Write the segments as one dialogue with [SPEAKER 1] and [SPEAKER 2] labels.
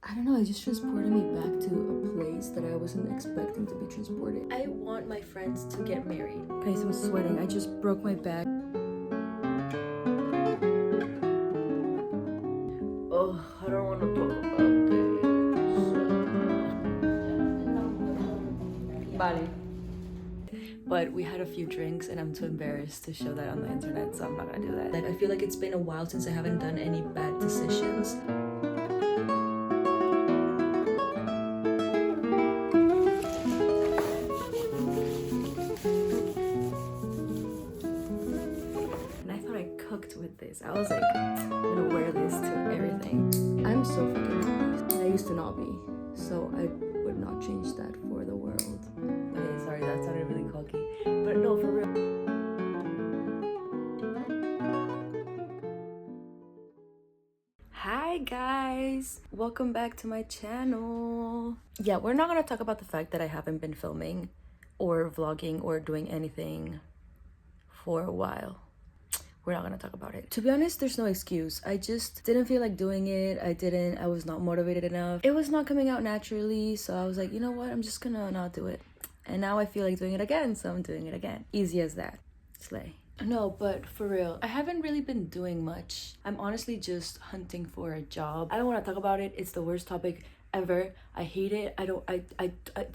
[SPEAKER 1] I don't know, it just transported me back to a place that I wasn't expecting to be transported. I want my friends to get married. Guys, I'm sweating. I just broke my back. Oh, I don't want to talk about this. Vale. But we had a few drinks and I'm too embarrassed to show that on the internet, so I'm not gonna do that. Like, I feel like it's been a while since I haven't done any bad decisions. And I thought I cooked with this. I was like, I'm gonna wear this to everything. I'm so fucking happy. And I used to not be, so I would not change that for the world. Okay, sorry, that sounded really cocky. But no, for real. Hi guys, welcome back to my channel. Yeah, we're not gonna talk about the fact that I haven't been filming or vlogging or doing anything for a while. We're not gonna talk about it. To be honest, there's no excuse. I just didn't feel like doing it. I was not motivated enough. It was not coming out naturally, so I was like, you know what, I'm just gonna not do it. And now I feel like doing it again, so I'm doing it again. Easy as that. Slay. No, but for real, I haven't really been doing much. I'm honestly just hunting for a job. I don't want to talk about it. It's the worst topic ever. I hate it. I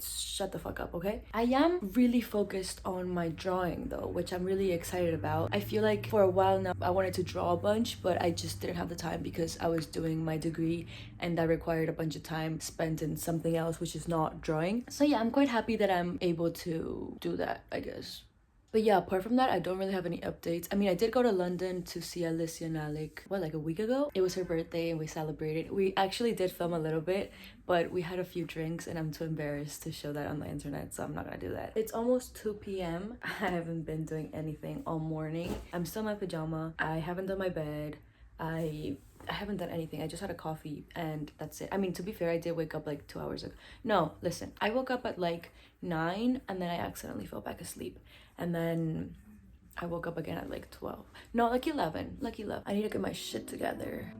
[SPEAKER 1] shut the fuck up, okay? I am really focused on my drawing though, which I'm really excited about. I feel like for a while now I wanted to draw a bunch, but I just didn't have the time because I was doing my degree and that required a bunch of time spent in something else, which is not drawing. So yeah, I'm quite happy that I'm able to do that, I guess. But yeah, apart from that, I don't really have any updates. I mean, I did go to London to see Alicia and Alec, what, like a week ago? It was her birthday and we celebrated. We actually did film a little bit, but we had a few drinks and I'm too embarrassed to show that on the internet, so I'm not gonna do that. It's almost 2 p.m. I haven't been doing anything all morning. I'm still in my pajama. I haven't done my bed. I haven't done anything. I just had a coffee and that's it. I mean, to be fair, I did wake up like 2 hours ago. No, listen, I woke up at like 9 and then I accidentally fell back asleep. And then I woke up again at like 12. No, like 11. Like 11. I need to get my shit together.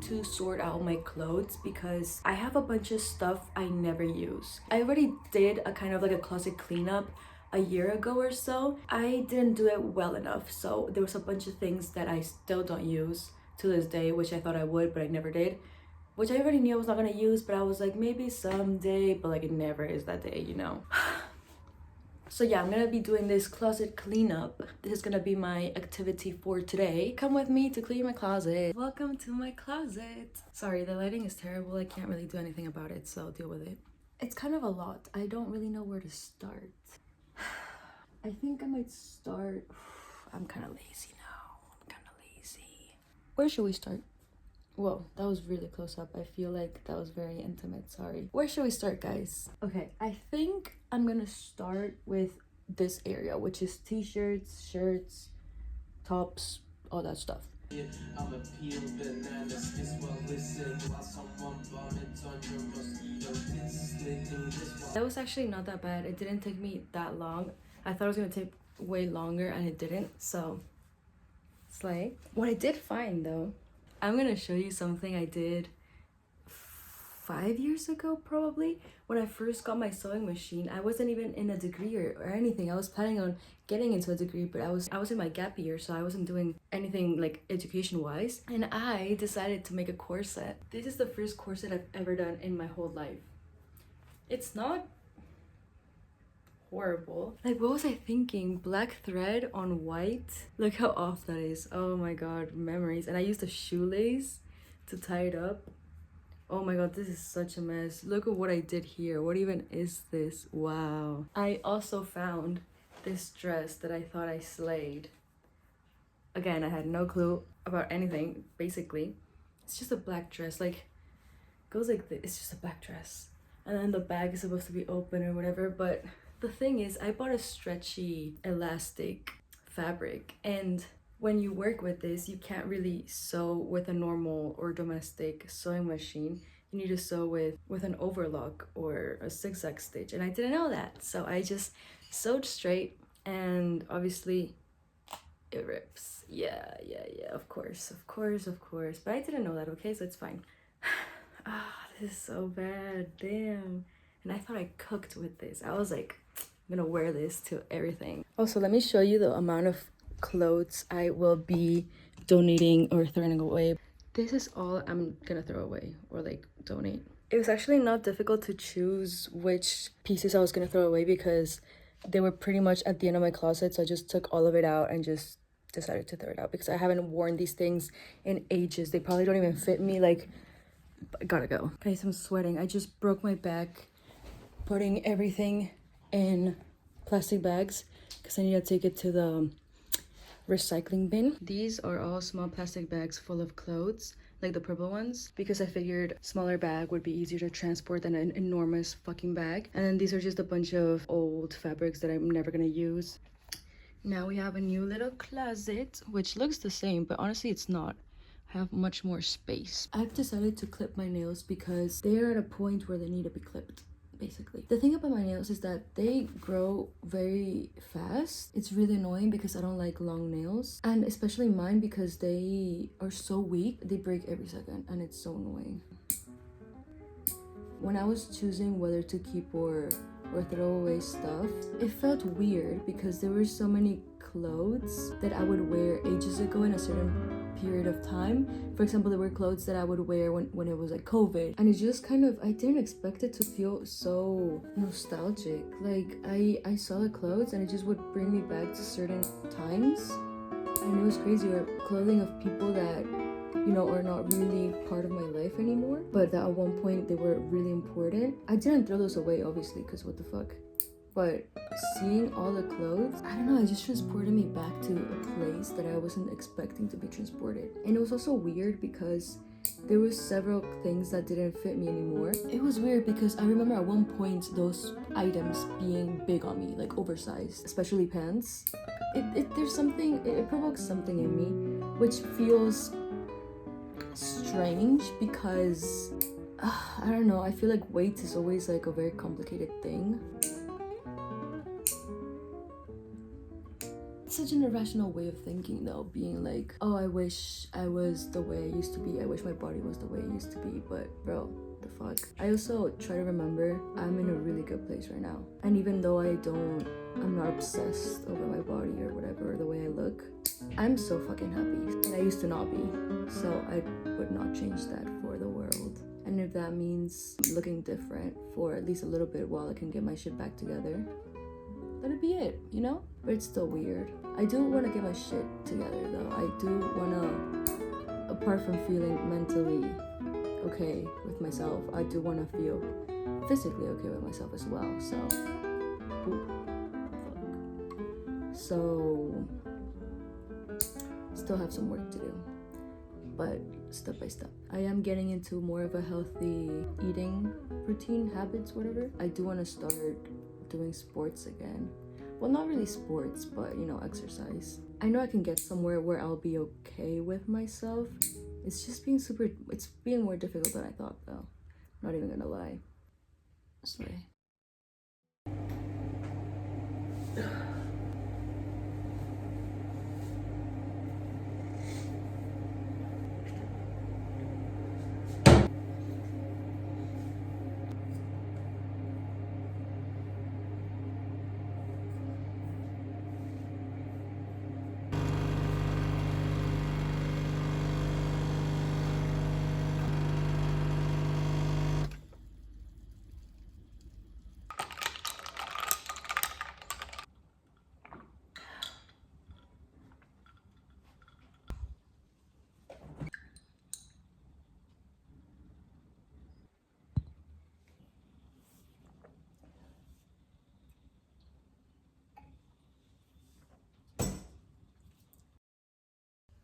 [SPEAKER 1] To sort out my clothes because I have a bunch of stuff I never use. I already did a kind of like a closet cleanup a year ago or so. I didn't do it well enough, so there was a bunch of things that I still don't use to this day, which I thought I would but I never did, which I already knew I was not gonna use, but I was like maybe someday, but like it never is that day, you know. So yeah, I'm gonna be doing this closet cleanup. This is gonna be my activity for today. Come with me to clean my closet. Welcome to my closet. Sorry, the lighting is terrible. I can't really do anything about it, so deal with it. It's kind of a lot. I don't really know where to start. I think I might start... I'm kind of lazy now. I'm kind of lazy. Where should we start? Whoa, that was really close up. I feel like that was very intimate, sorry. Where should we start, guys? Okay, I think I'm gonna start with this area, which is t-shirts, shirts, tops, all that stuff. That was actually not that bad. It didn't take me that long. I thought it was gonna take way longer and it didn't, so slay. What I did find though, I'm gonna show you something I did 5 years ago probably. When I first got my sewing machine, I wasn't even in a degree or anything. I was planning on getting into a degree, but I was in my gap year, so I wasn't doing anything like education wise, and I decided to make a corset. This is the first corset I've ever done in my whole life. It's not horrible. Like, what was I thinking? Black thread on white. Look how off that is. Oh my god, memories. And I used a shoelace to tie it up. Oh my god, this is such a mess. Look at what I did here. What even is this? Wow. I also found this dress that I thought I slayed. Again, I had no clue about anything, basically. It's just a black dress, like, goes like this. It's just a black dress. And then the bag is supposed to be open or whatever, but The thing is, I bought a stretchy elastic fabric, and when you work with this, you can't really sew with a normal or domestic sewing machine. You need to sew with an overlock or a zigzag stitch, and I didn't know that, so I just sewed straight, and obviously it rips. Yeah, of course, but I didn't know that. Okay, so it's fine. This is so bad, damn. And I thought I cooked with this. I was like, I'm gonna wear this to everything. Also, let me show you the amount of clothes I will be donating or throwing away. This is all I'm gonna throw away or like donate. It was actually not difficult to choose which pieces I was gonna throw away because they were pretty much at the end of my closet, so I just took all of it out and just decided to throw it out because I haven't worn these things in ages. They probably don't even fit me. Like, I gotta go. Guys, I'm sweating. I just broke my back putting everything in plastic bags because I need to take it to the recycling bin. These are all small plastic bags full of clothes, like the purple ones, because I figured smaller bag would be easier to transport than an enormous fucking bag. And then these are just a bunch of old fabrics that I'm never gonna use. Now we have a new little closet, which looks the same, but honestly it's not. I have much more space. I've decided to clip my nails because they're at a point where they need to be clipped, basically. The thing about my nails is that they grow very fast. It's really annoying because I don't like long nails, and especially mine because they are so weak. They break every second and it's so annoying. When I was choosing whether to keep or throw away stuff, it felt weird because there were so many clothes that I would wear ages ago in a certain period of time. For example, there were clothes that I would wear when it was like COVID, and it just kind of, I didn't expect it to feel so nostalgic. Like I saw the clothes and it just would bring me back to certain times, and it was crazy. Or clothing of people that, you know, are not really part of my life anymore, but that at one point they were really important. I didn't throw those away, obviously, because what the fuck. But seeing all the clothes, I don't know, it just transported me back to a place that I wasn't expecting to be transported. And it was also weird because there were several things that didn't fit me anymore. It was weird because I remember at one point those items being big on me, like oversized, especially pants. There's something, it provokes something in me, which feels strange because I don't know, I feel like weight is always like a very complicated thing. It's such an irrational way of thinking though, being like, oh, I wish I was the way I used to be, I wish my body was the way it used to be, but bro, the fuck. I also try to remember I'm in a really good place right now, and even though I'm not obsessed over my body or whatever, or the way I look, I'm so fucking happy, and I used to not be, so I would not change that for the world. And if that means looking different for at least a little bit while I can get my shit back together, that'd be it, you know? But it's still weird. I do want to get my shit together though. I do want to, apart from feeling mentally okay with myself, I do want to feel physically okay with myself as well. So, so still have some work to do, but step by step. I am getting into more of a healthy eating routine, habits, whatever. I do want to start doing sports again. Well, not really sports, but you know, exercise. I know I can get somewhere where I'll be okay with myself. It's just it's being more difficult than I thought though. Not even gonna lie. Sorry.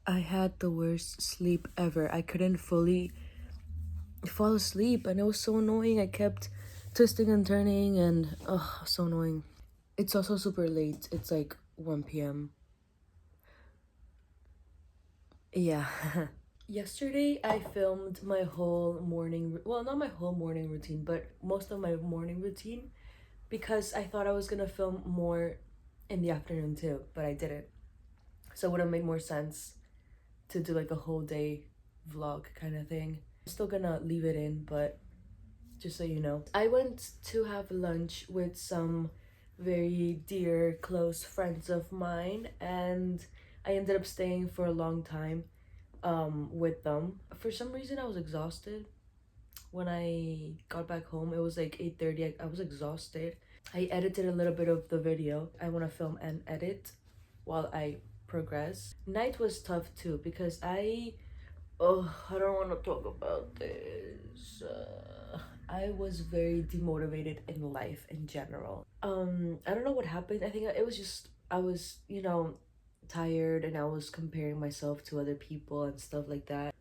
[SPEAKER 1] I had the worst sleep ever. I couldn't fully fall asleep and it was so annoying. I kept twisting and turning and so annoying. It's also super late. It's like 1 p.m. Yeah. Yesterday, I filmed my whole morning, well, not my whole morning routine, but most of my morning routine because I thought I was gonna film more in the afternoon too, but I didn't. So it would have made more sense to do like a whole day vlog kind of thing. I'm still gonna leave it in, but just so you know. I went to have lunch with some very dear, close friends of mine, and I ended up staying for a long time with them. For some reason, I was exhausted. When I got back home, it was like 8:30. I was exhausted. I edited a little bit of the video. I want to film and edit while I progress. Night was tough too because I don't want to talk about this. I was very demotivated in life in general. I don't know what happened. I think it was just I was, tired, and I was comparing myself to other people and stuff like that.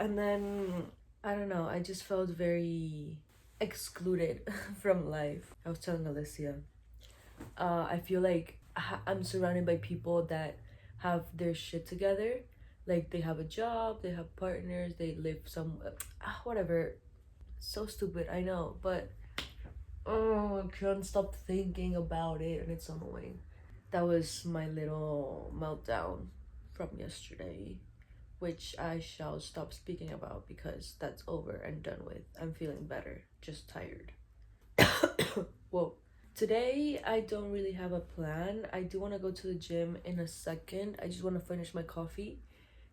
[SPEAKER 1] And then I don't know, I just felt very excluded from life. I was telling Alicia, I feel like I'm surrounded by people that have their shit together. Like they have a job, they have partners, they live some whatever. So stupid, I know, but oh, I can't stop thinking about it, and it's annoying. That was my little meltdown from yesterday, which I shall stop speaking about because that's over and done with. I'm feeling better, just tired. Whoa. Today, I don't really have a plan. I do want to go to the gym in a second. I just want to finish my coffee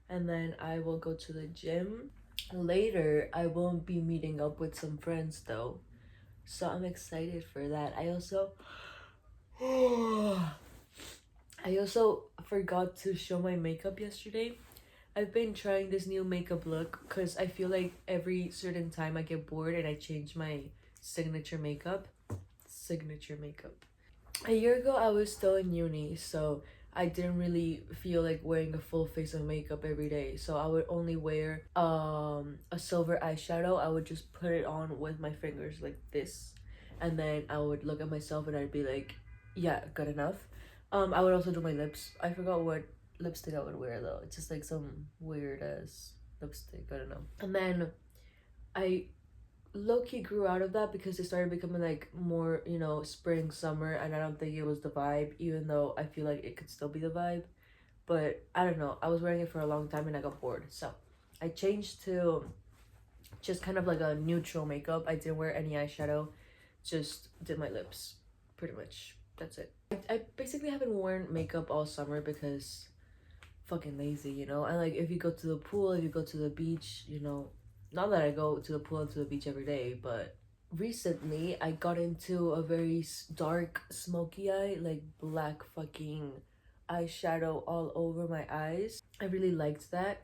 [SPEAKER 1] and then I will go to the gym. Later, I won't be meeting up with some friends though. So I'm excited for that. I also forgot to show my makeup yesterday. I've been trying this new makeup look because I feel like every certain time I get bored and I change my signature makeup. A year ago, I was still in uni, so I didn't really feel like wearing a full face of makeup every day. So I would only wear a silver eyeshadow. I would just put it on with my fingers like this, and then I would look at myself and I'd be like, yeah, good enough. I would also do my lips. I forgot what lipstick I would wear though. It's just like some weird ass lipstick. I don't know. And then I low-key grew out of that because it started becoming like more, spring, summer, and I don't think it was the vibe, even though I feel like it could still be the vibe. But I don't know. I was wearing it for a long time and I got bored. So I changed to just kind of like a neutral makeup. I didn't wear any eyeshadow, just did my lips. Pretty much. That's it. I basically haven't worn makeup all summer because fucking lazy, And like if you go to the pool, if you go to the beach, not that I go to the pool and to the beach every day, but recently I got into a very dark smoky eye, like black fucking eyeshadow all over my eyes. I really liked that,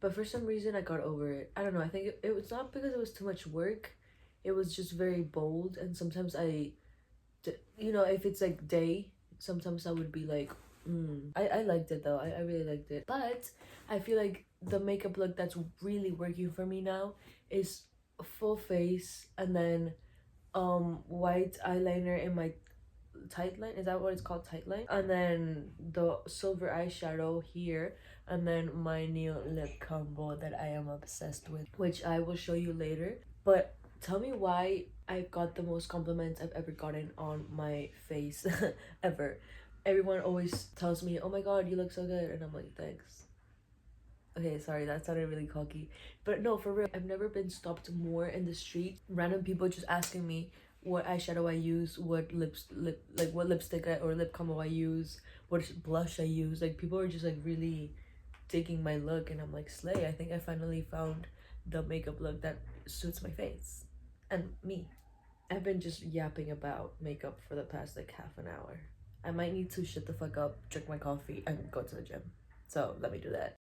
[SPEAKER 1] but for some reason I got over it. I don't know, I think it was not because it was too much work. It was just very bold, and sometimes if it's like day, sometimes I would be like, I liked it though. I really liked it. But I feel like the makeup look that's really working for me now is full face and then white eyeliner in my tight line. Is that what it's called? Tight line? And then the silver eyeshadow here, and then my new lip combo that I am obsessed with, which I will show you later. But tell me why I got the most compliments I've ever gotten on my face ever. Everyone always tells me, oh my god, you look so good, and I'm like, thanks. Okay, sorry, that sounded really cocky, but no, for real, I've never been stopped more in the street. Random people just asking me what eyeshadow I use, what what lipstick or lip combo I use, what blush I use. Like people are just like really digging my look, and I'm like, slay. I think I finally found the makeup look that suits my face and me. I've been just yapping about makeup for the past like half an hour. I might need to shut the fuck up, drink my coffee, and go to the gym. So let me do that.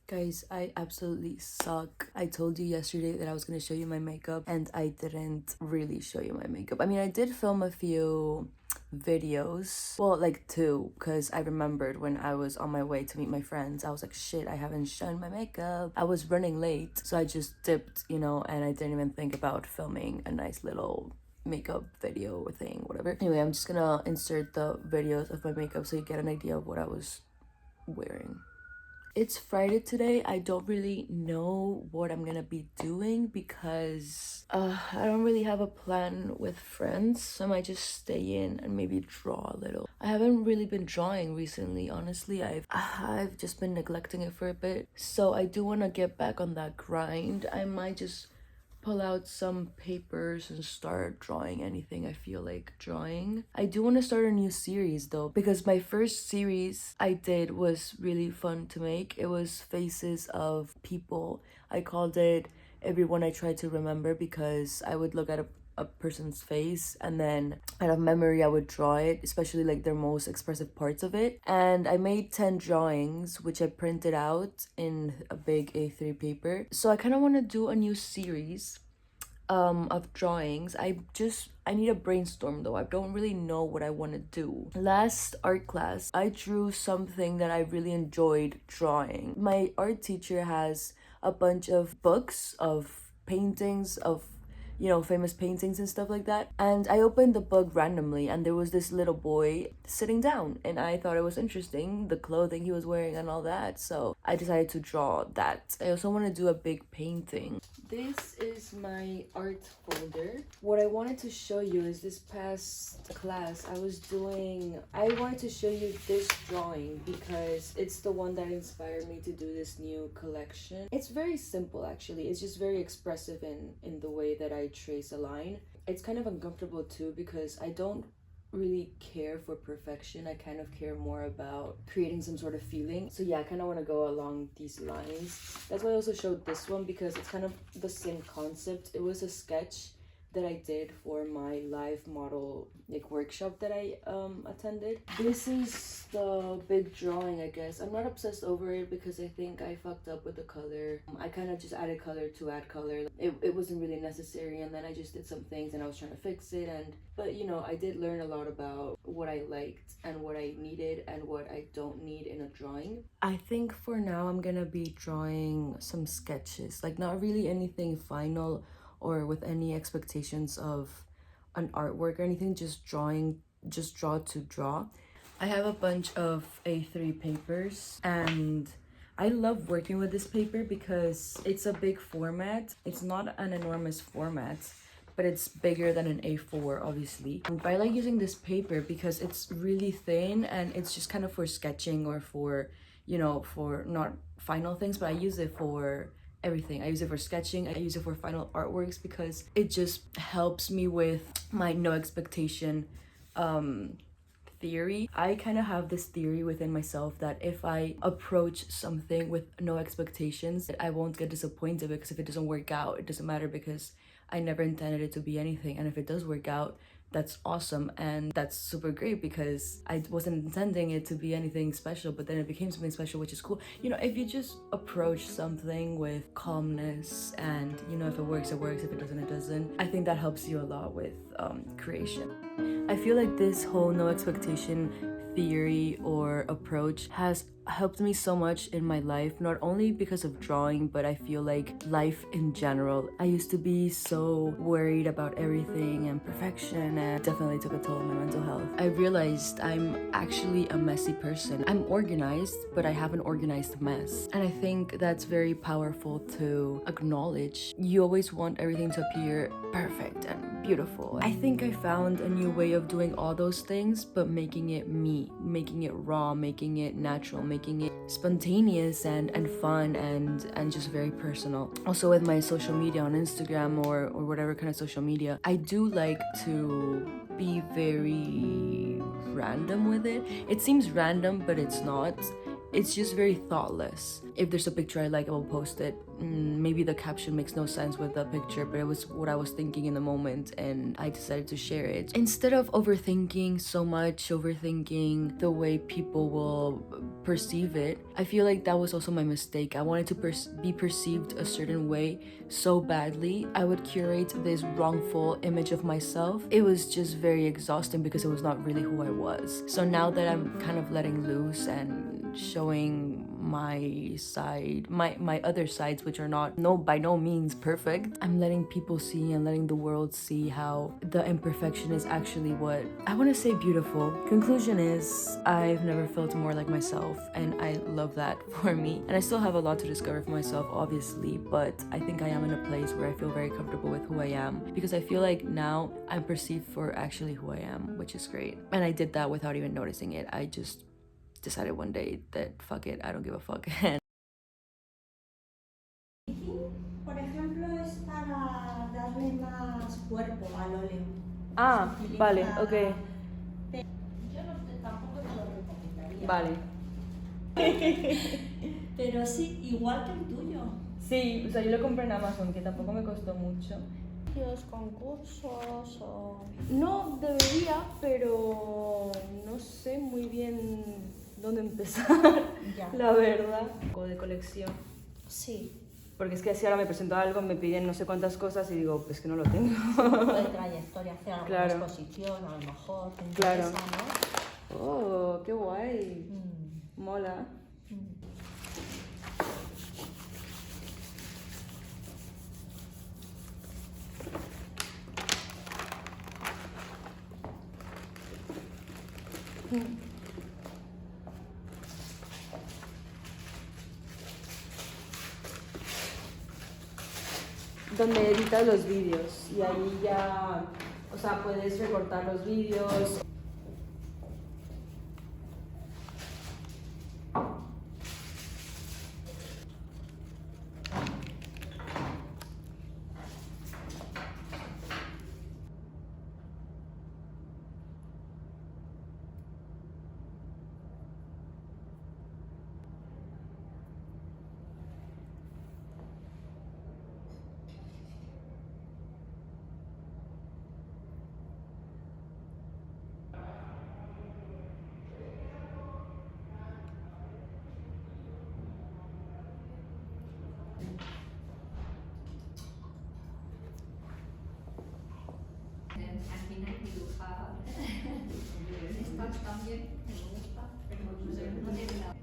[SPEAKER 1] Guys, I absolutely suck. I told you yesterday that I was gonna show you my makeup, and I didn't really show you my makeup. I mean, I did film a few videos. Well, like two, because I remembered when I was on my way to meet my friends, I was like, shit, I haven't shown my makeup. I was running late, so I just dipped, and I didn't even think about filming a nice little makeup video or thing, whatever. Anyway, I'm just gonna insert the videos of my makeup so you get an idea of what I was wearing. It's Friday today. I don't really know what I'm gonna be doing because I don't really have a plan with friends, so I might just stay in and maybe draw a little. I haven't really been drawing recently, honestly. I've just been neglecting it for a bit, so I do want to get back on that grind. I might just pull out some papers and start drawing anything I feel like drawing. I do want to start a new series though, because my first series I did was really fun to make. It was faces of people. I called it Everyone I Tried to Remember because I would look at a person's face and then out of memory I would draw it, especially like their most expressive parts of it. And I made 10 drawings which I printed out in a big A3 paper. So I kind of want to do a new series of drawings. I need a brainstorm though. I don't really know what I want to do. Last art class I drew something that I really enjoyed drawing. My art teacher has a bunch of books of paintings of, you know, famous paintings and stuff like that. And I opened the book randomly and there was this little boy sitting down and I thought it was interesting, the clothing he was wearing and all that. So I decided to draw that. I also want to do a big painting. This is my art folder. What I wanted to show you is this past class I wanted to show you this drawing because it's the one that inspired me to do this new collection. It's very simple actually. It's just very expressive in the way that I trace a line. It's kind of uncomfortable too because I don't really care for perfection. I kind of care more about creating some sort of feeling. So yeah, I kind of want to go along these lines. That's why I also showed this one because it's kind of the same concept. It was a sketch that I did for my live model like workshop that I attended. This is the big drawing, I guess. I'm not obsessed over it because I think I fucked up with the color. I kind of just added color to add color. It wasn't really necessary, and then I just did some things and I was trying to fix it. But you know, I did learn a lot about what I liked and what I needed and what I don't need in a drawing. I think for now I'm gonna be drawing some sketches, like not really anything final or with any expectations of an artwork or anything, just draw to draw. I have a bunch of A3 papers and I love working with this paper because it's a big format. It's not an enormous format, but it's bigger than an A4 obviously. But I like using this paper because it's really thin and it's just kind of for sketching or for, you know, for not final things, but I use it for everything. I use it for sketching, I use it for final artworks because it just helps me with my no expectation theory. I kind of have this theory within myself that if I approach something with no expectations, I won't get disappointed, because if it doesn't work out, it doesn't matter because I never intended it to be anything. And if it does work out, that's awesome and that's super great because I wasn't intending it to be anything special, but then it became something special, which is cool. You know, if you just approach something with calmness and, you know, if it works, it works, if it doesn't, it doesn't, I think that helps you a lot with creation. I feel like this whole no expectation theory or approach has helped me so much in my life, not only because of drawing, but I feel like life in general. I used to be so worried about everything and perfection, and it definitely took a toll on my mental health. I realized I'm actually a messy person. I'm organized, but I have an organized mess, and I think that's very powerful to acknowledge. You always want everything to appear perfect and beautiful. I think I found a new way of doing all those things, but making it me, making it raw, making it natural, making it spontaneous and fun and just very personal. Also with my social media on Instagram or whatever kind of social media, I do like to be very random with it. It seems random, but it's not. It's just very thoughtless. If there's a picture I like, I will post it. Maybe the caption makes no sense with the picture, but it was what I was thinking in the moment and I decided to share it. Instead of overthinking so much, overthinking the way people will perceive it, I feel like that was also my mistake. I wanted to be perceived a certain way so badly. I would curate this wrongful image of myself. It was just very exhausting because it was not really who I was. So now that I'm kind of letting loose and showing my side, my other sides, which are not by no means perfect. I'm letting people see and letting the world see how the imperfection is actually what I want to say beautiful. Conclusion is, I've never felt more like myself, and I love that for me. And I still have a lot to discover for myself, obviously, but I think I am in a place where I feel very comfortable with who I am, because I feel like now I'm perceived for actually who I am, which is great. And I did that without even noticing it. I just decided one day that fuck it, I don't give a fuck.
[SPEAKER 2] Por ejemplo, es para darle más cuerpo al óleo.
[SPEAKER 1] Ah, vale, ok.
[SPEAKER 2] Yo no te, tampoco te lo recomendaría.
[SPEAKER 1] Vale.
[SPEAKER 2] Pero sí, igual que el tuyo.
[SPEAKER 1] Sí, o sea, yo lo compré en Amazon, que tampoco me costó mucho.
[SPEAKER 2] ¿Los concursos o...?
[SPEAKER 1] No debería, pero no sé muy bien dónde empezar,
[SPEAKER 2] Ya.
[SPEAKER 1] la verdad. De colección.
[SPEAKER 2] Sí.
[SPEAKER 1] Porque es que si ahora me presento a algo, me piden no sé cuántas cosas y digo, pues que no lo tengo.
[SPEAKER 2] De trayectoria, hacer alguna
[SPEAKER 1] Claro.
[SPEAKER 2] exposición, a lo mejor. Te
[SPEAKER 1] Claro.
[SPEAKER 2] interesa, ¿no?
[SPEAKER 1] Oh, qué guay. Mola. Donde editas los vídeos y ahí ya, o sea, puedes recortar los vídeos.
[SPEAKER 3] Al final dibujar estas también me gusta, pero no tiene la...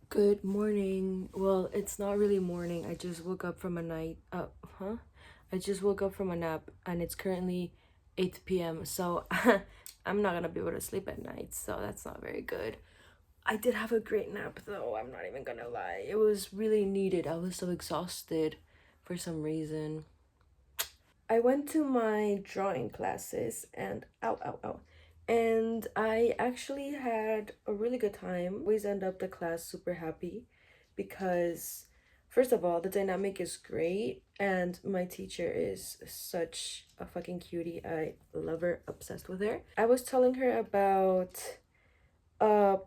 [SPEAKER 1] Good morning. Well, it's not really morning. I just woke up from a night. I just woke up from a nap, and it's currently 8 p.m. So I'm not gonna be able to sleep at night. So that's not very good. I did have a great nap, though. I'm not even gonna lie. It was really needed. I was so exhausted for some reason. I went to my drawing classes, and and I actually had a really good time. Always end up the class super happy because, first of all, the dynamic is great, and my teacher is such a fucking cutie. I love her, obsessed with her. I was telling her about a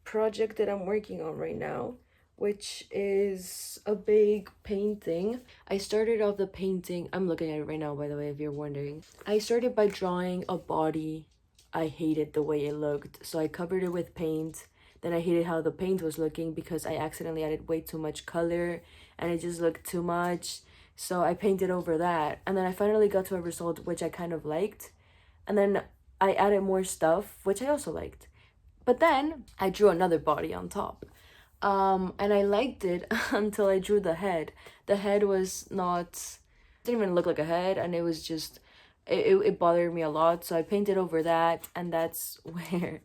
[SPEAKER 1] project that I'm working on right now, which is a big painting. I started off the painting, I'm looking at it right now, by the way, if you're wondering. I started by drawing a body. I hated the way it looked, so I covered it with paint. Then I hated how the paint was looking because I accidentally added way too much color and it just looked too much. So I painted over that, and then I finally got to a result which I kind of liked. And then I added more stuff, which I also liked. But then I drew another body on top. And I liked it until I drew the head. The head was not, didn't even look like a head, and it was just, it bothered me a lot. So I painted over that, and that's where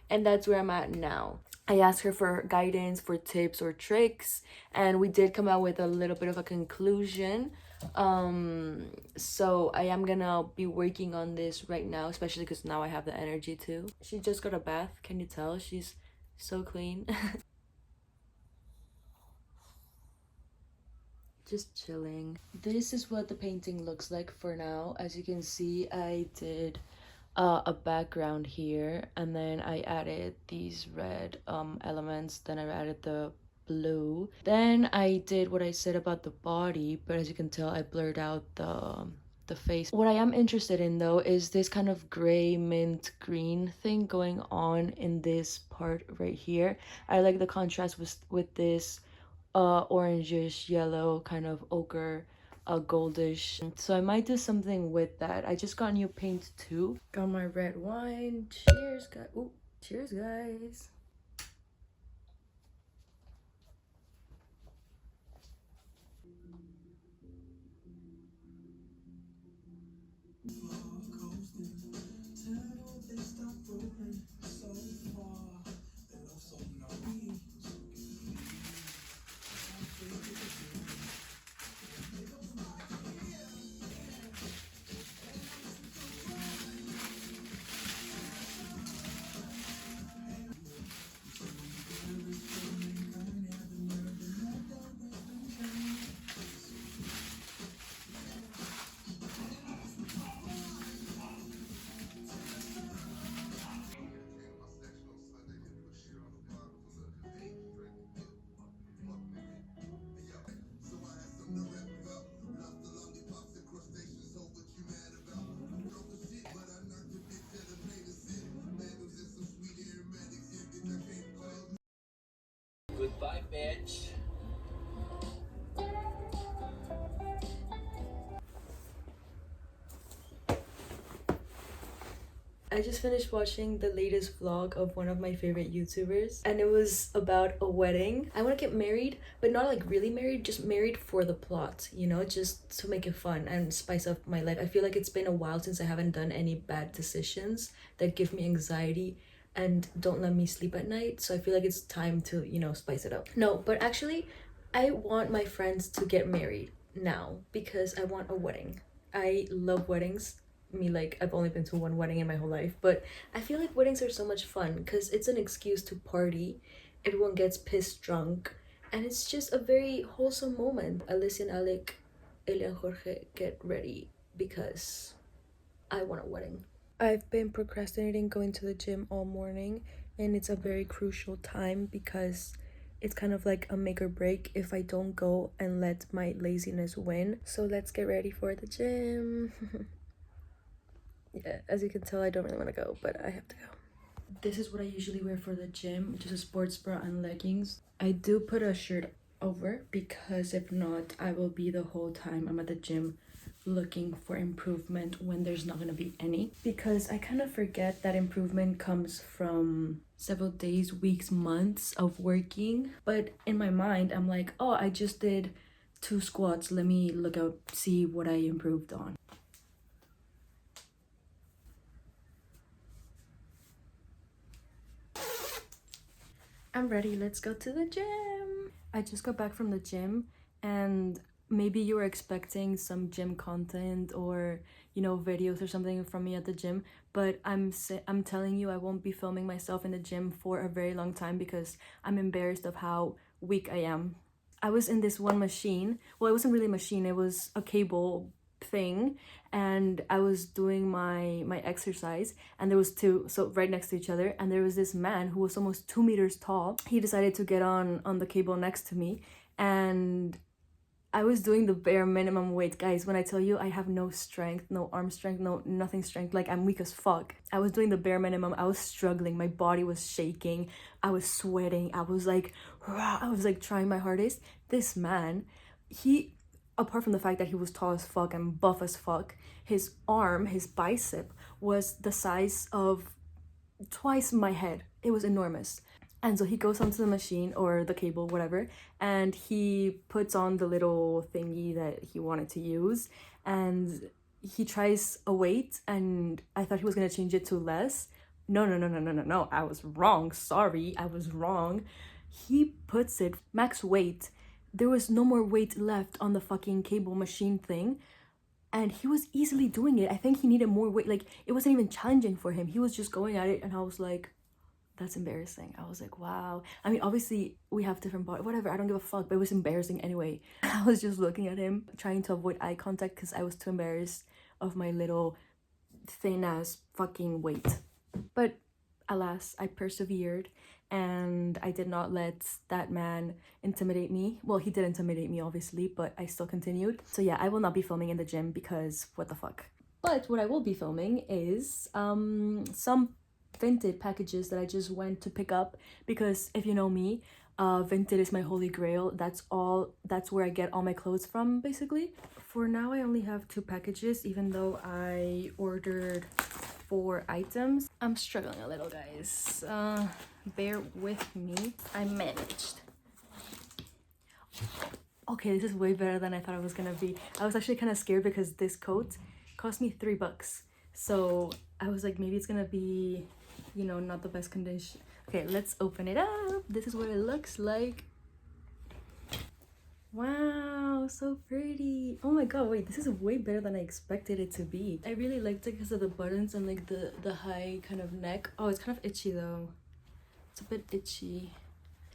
[SPEAKER 1] I'm at now. I asked her for guidance, for tips or tricks, and we did come out with a little bit of a conclusion. So I am gonna be working on this right now, especially because now I have the energy too. She just got a bath. Can you tell? She's so clean. Just chilling. This is what the painting looks like for now. As you can see, I did a background here, and then I added these red elements, then I added the blue. Then I did what I said about the body, but as you can tell, I blurred out the face. What I am interested in though is this kind of gray mint green thing going on in this part right here. I like the contrast with this orangish yellow kind of ochre a goldish. So I might do something with that. I just got new paint too. Got my red wine. Cheers, guys. Ooh, cheers, guys.
[SPEAKER 4] Goodbye, bitch.
[SPEAKER 1] I just finished watching the latest vlog of one of my favorite YouTubers, and it was about a wedding. I want to get married, but not like really married, just married for the plot, you know, just to make it fun and spice up my life. I feel like it's been a while since I haven't done any bad decisions that give me anxiety and don't let me sleep at night. So I feel like it's time to, you know, spice it up. No, but actually, I want my friends to get married now because I want a wedding. I love weddings. Me, like, I've only been to one wedding in my whole life, but I feel like weddings are so much fun because it's an excuse to party. Everyone gets pissed drunk, and it's just a very wholesome moment. Alicia and Alec, Elia and Jorge, get ready because I want a wedding. I've been procrastinating going to the gym all morning, and it's a very crucial time because it's kind of like a make or break if I don't go and let my laziness win. So let's get ready for the gym. Yeah, as you can tell, I don't really want to go, but I have to go. This is what I usually wear for the gym, just a sports bra and leggings. I do put a shirt over because if not, I will be the whole time I'm at the gym looking for improvement when there's not gonna be any, because I kind of forget that improvement comes from several days, weeks, months of working. But in my mind, I'm like, oh, I just did 2 squats, let me look out, see what I improved on. I'm ready, let's go to the gym. I just got back from the gym, and maybe you were expecting some gym content or, you know, videos or something from me at the gym, but I'm telling you, I won't be filming myself in the gym for a very long time because I'm embarrassed of how weak I am. I was in this one machine. Well, it wasn't really a machine, it was a cable thing, and I was doing my exercise, and there was 2 so right next to each other, and there was this man who was almost 2 meters tall. He decided to get on the cable next to me, and I was doing the bare minimum weight. Guys, when I tell you I have no strength, no arm strength, no nothing strength, like I'm weak as fuck. I was doing the bare minimum. I was struggling, my body was shaking, I was sweating, I was like trying my hardest. This man, he, apart from the fact that he was tall as fuck and buff as fuck, his arm, his bicep was the size of twice my head. It was enormous. And so he goes onto the machine or the cable, whatever, and he puts on the little thingy that he wanted to use, and he tries a weight, and I thought he was gonna change it to less. No, I was wrong. Sorry, I was wrong. He puts it max weight. There was no more weight left on the fucking cable machine thing, and he was easily doing it. I think he needed more weight. Like, it wasn't even challenging for him. He was just going at it, and I was like, that's embarrassing. I was like, wow. I mean, obviously we have different body, whatever, I don't give a fuck, but it was embarrassing anyway. I was just looking at him, trying to avoid eye contact because I was too embarrassed of my little thin ass fucking weight. But alas, I persevered, and I did not let that man intimidate me. Well, he did intimidate me, obviously, but I still continued. So yeah, I will not be filming in the gym because what the fuck. But what I will be filming is some vintage packages that I just went to pick up, because if you know me, Vinted is my holy grail. That's where I get all my clothes from, basically. For now, I only have 2 packages, even though I ordered 4 items. I'm struggling a little, guys. Bear with me. I managed. Okay, this is way better than I thought it was gonna be. I was actually kind of scared because this coat cost me $3. So I was like, maybe it's gonna be, you know, not the best condition. Okay, let's open it up. This is what it looks like. Wow, so pretty. Oh my god, wait, this is way better than I expected it to be. I really liked it because of the buttons and like the high kind of neck. Oh, it's kind of itchy though. It's a bit itchy.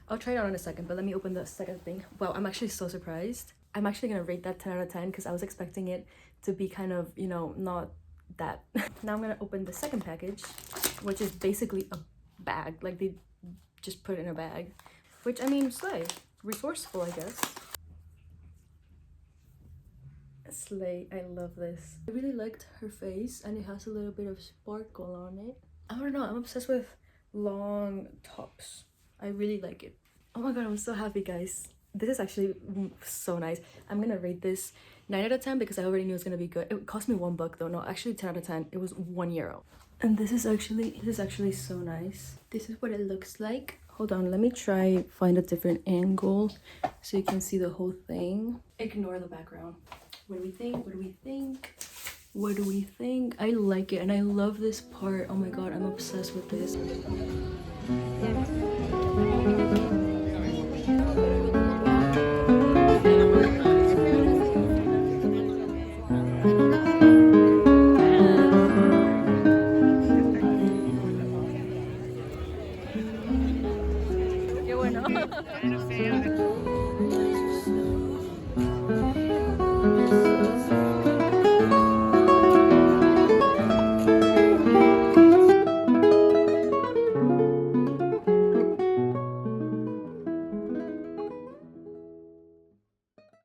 [SPEAKER 1] I'll try it on in a second, but let me open the second thing. Wow, I'm actually so surprised. I'm actually gonna rate that 10 out of 10 because I was expecting it to be kind of, you know, not that. Now I'm gonna open the second package, which is basically a bag. Like they just put it in a bag, which I mean, slay. Resourceful, I guess. Slay, I love this. I really liked her face and it has a little bit of sparkle on it. I don't know, I'm obsessed with long tops. I really like it. Oh my god, I'm so happy, guys. This is actually so nice. I'm gonna rate this 9 out of 10 because I already knew it was gonna be good. It cost me $1 though. No, actually 10 out of 10. It was €1. And this is actually so nice. This is what it looks like. Hold on, let me try find a different angle so you can see the whole thing. Ignore the background. What do we think? What do we think? What do we think? I like it and I love this part. Oh my god, I'm obsessed with this.